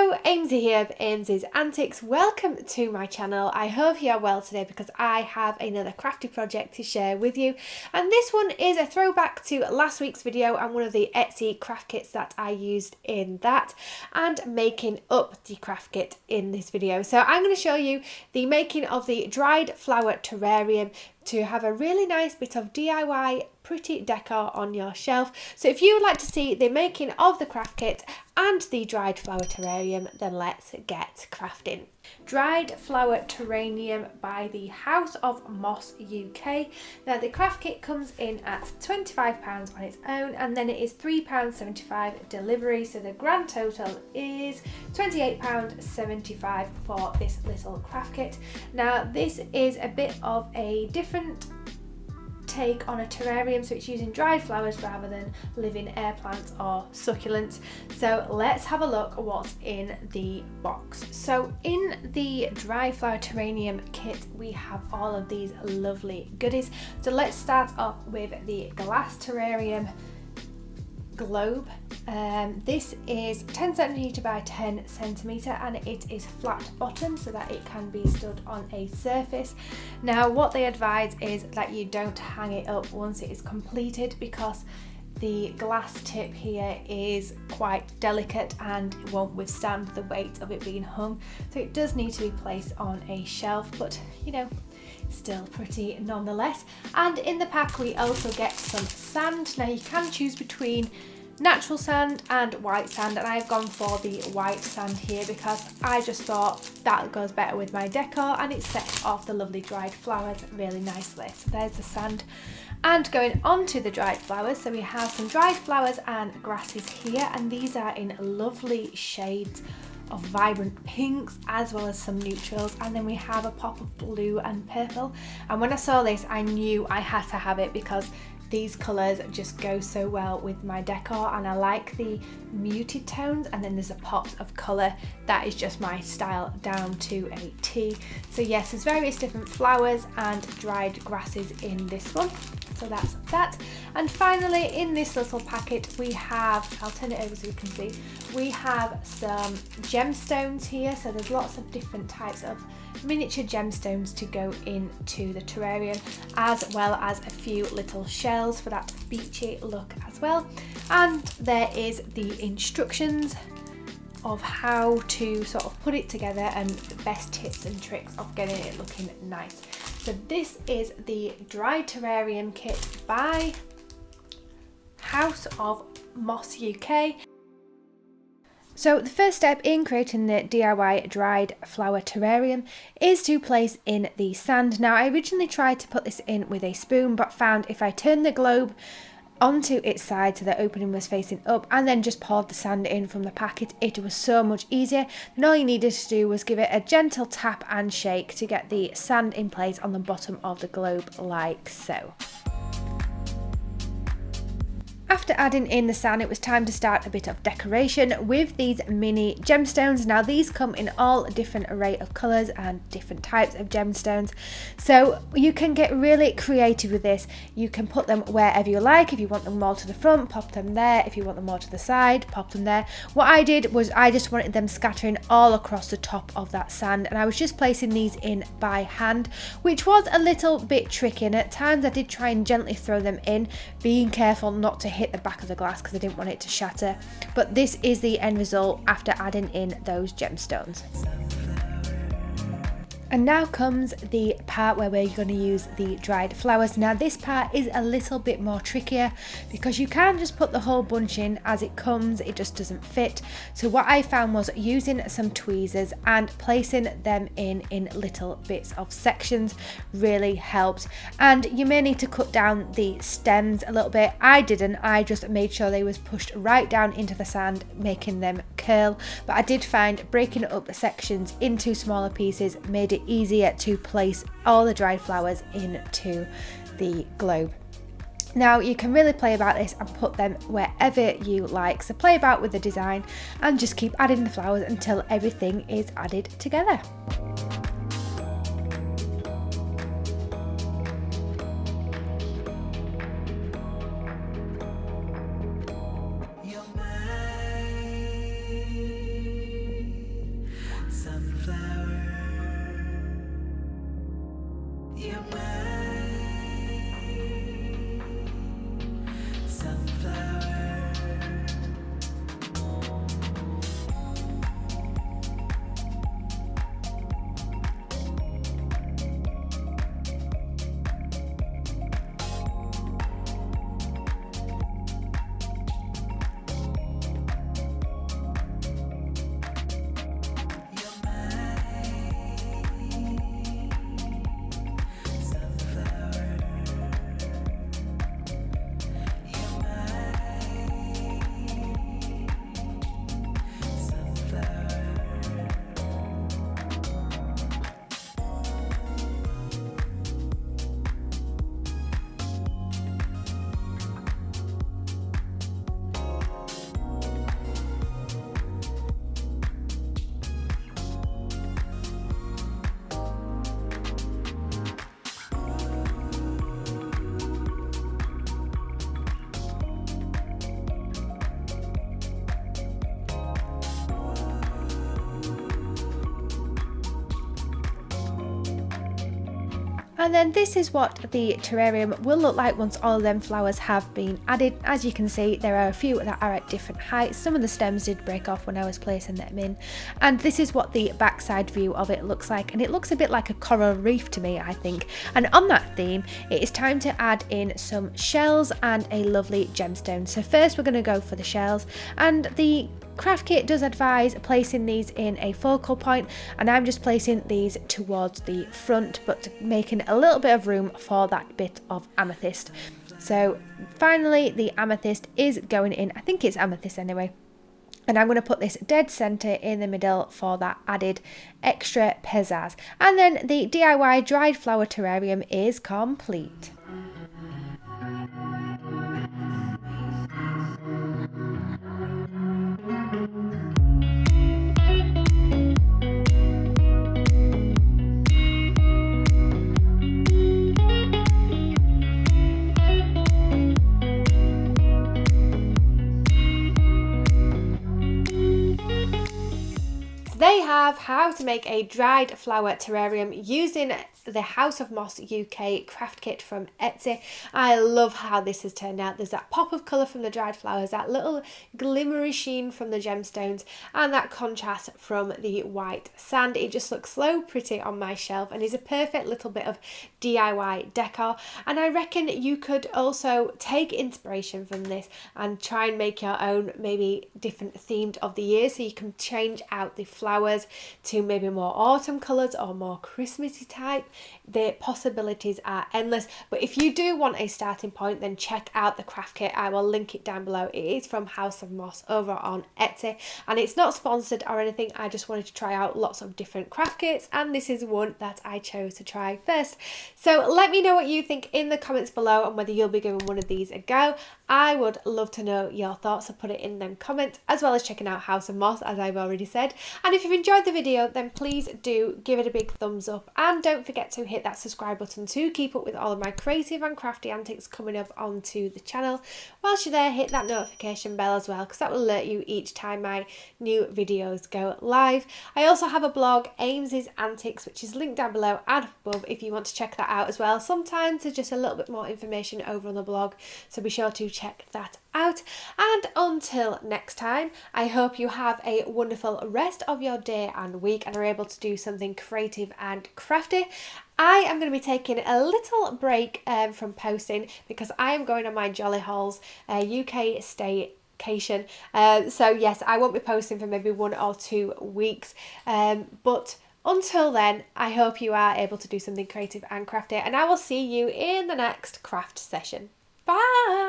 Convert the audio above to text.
Hello, Aimsy here of Aimsy's Antics. Welcome to my channel. I hope you are well today because I have another crafty project to share with you. And this one is a throwback to last week's video and one of the Etsy craft kits that I used in that, and making up the craft kit in this video. So I'm going to show you the making of the dried flower terrarium to have a really nice bit of DIY pretty decor on your shelf. So if you would like to see the making of the craft kit and the dried flower terrarium, then let's get crafting. Dried flower terrarium by the House of Moss UK. Now the craft kit comes in at £25 on its own, and then it is £3.75 delivery, so the grand total is £28.75 for this little craft kit. Now this is a bit of a different take on a terrarium, so it's using dried flowers rather than living air plants or succulents. So let's have a look at what's in the box. So in the dry flower terrarium kit we have all of these lovely goodies. So let's start off with the glass terrarium globe. This is 10 cm by 10 cm and it is flat bottom so that it can be stood on a surface. Now what they advise is that you don't hang it up once it is completed, because the glass tip here is quite delicate and it won't withstand the weight of it being hung, so it does need to be placed on a shelf, but you know, still pretty nonetheless. And in the pack we also get some sand. Now you can choose between natural sand and white sand, and I've gone for the white sand here because I just thought that goes better with my decor and it sets off the lovely dried flowers really nicely. So there's the sand. And going on to the dried flowers, so we have some dried flowers and grasses here, and these are in lovely shades of vibrant pinks as well as some neutrals, and then we have a pop of blue and purple. And when I saw this I knew I had to have it because these colours just go so well with my decor, and I like the muted tones, and then there's a pop of colour that is just my style down to a T. So yes, there's various different flowers and dried grasses in this one. So that's that. And finally in this little packet we have, I'll turn it over so you can see, we have some gemstones here. So there's lots of different types of miniature gemstones to go into the terrarium, as well as a few little shells for that beachy look as well. And there is the instructions of how to sort of put it together and the best tips and tricks of getting it looking nice. So this is the dried terrarium kit by House of Moss UK. So the first step in creating the DIY dried flower terrarium is to place in the sand. Now I originally tried to put this in with a spoon, but found if I turned the globe onto its side so the opening was facing up and then just poured the sand in from the packet, it was so much easier. And all you needed to do was give it a gentle tap and shake to get the sand in place on the bottom of the globe like so. After adding in the sand, it was time to start a bit of decoration with these mini gemstones. Now these come in all different array of colours and different types of gemstones, so you can get really creative with this. You can put them wherever you like. If you want them more to the front, pop them there. If you want them more to the side, pop them there. What I did was I just wanted them scattering all across the top of that sand, and I was just placing these in by hand, which was a little bit tricky, and at times I did try and gently throw them in, being careful not to hit the back of the glass because I didn't want it to shatter. But this is the end result after adding in those gemstones. And now comes the part where we're going to use the dried flowers. Now this part is a little bit more trickier because you can't just put the whole bunch in as it comes, it just doesn't fit. So what I found was using some tweezers and placing them in little bits of sections really helped. And you may need to cut down the stems a little bit. I didn't, I just made sure they was pushed right down into the sand, making them curl. But I did find breaking up the sections into smaller pieces made it easier to place all the dried flowers into the globe. Now you can really play about this and put them wherever you like, so play about with the design and just keep adding the flowers until everything is added together. And then this is what the terrarium will look like once all of them flowers have been added. As you can see, there are a few that are at different heights. Some of the stems did break off when I was placing them in. And this is what the backside view of it looks like. And it looks a bit like a coral reef to me, I think. And on that theme, it is time to add in some shells and a lovely gemstone. So first we're going to go for the shells, and the craft kit does advise placing these in a focal point, and I'm just placing these towards the front, but making a little bit of room for that bit of amethyst. So finally the amethyst is going in. I think it's amethyst anyway. And I'm going to put this dead centre in the middle for that added extra pizzazz. And then the DIY dried flower terrarium is complete. They have how to make a dried flower terrarium using the House of Moss UK craft kit from Etsy. I love how this has turned out. There's that pop of colour from the dried flowers, that little glimmery sheen from the gemstones, and that contrast from the white sand. It just looks so pretty on my shelf and is a perfect little bit of DIY decor. And I reckon you could also take inspiration from this and try and make your own, maybe different themed of the year, so you can change out the flowers to maybe more autumn colours or more Christmassy type. The possibilities are endless. But if you do want a starting point, then check out the craft kit. I will link it down below. It is from House of Moss over on Etsy, and it's not sponsored or anything. I just wanted to try out lots of different craft kits, and this is one that I chose to try first. So let me know what you think in the comments below and whether you'll be giving one of these a go. I would love to know your thoughts, so put it in them comments, as well as checking out House of Moss, as I've already said. And if you've enjoyed the video, then please do give it a big thumbs up, and don't forget to hit that subscribe button to keep up with all of my creative and crafty antics coming up onto the channel. Whilst you're there, hit that notification bell as well, because that will alert you each time my new videos go live. I also have a blog, Aimsy's Antics, which is linked down below and above if you want to check that out as well. Sometimes there's just a little bit more information over on the blog, so be sure to check that out. And until next time, I hope you have a wonderful rest of your day and week and are able to do something creative and crafty. I am going to be taking a little break from posting, because I am going on my Jolly Halls UK staycation. So yes, I won't be posting for maybe 1 or 2 weeks, but until then, I hope you are able to do something creative and crafty, and I will see you in the next craft session. Bye!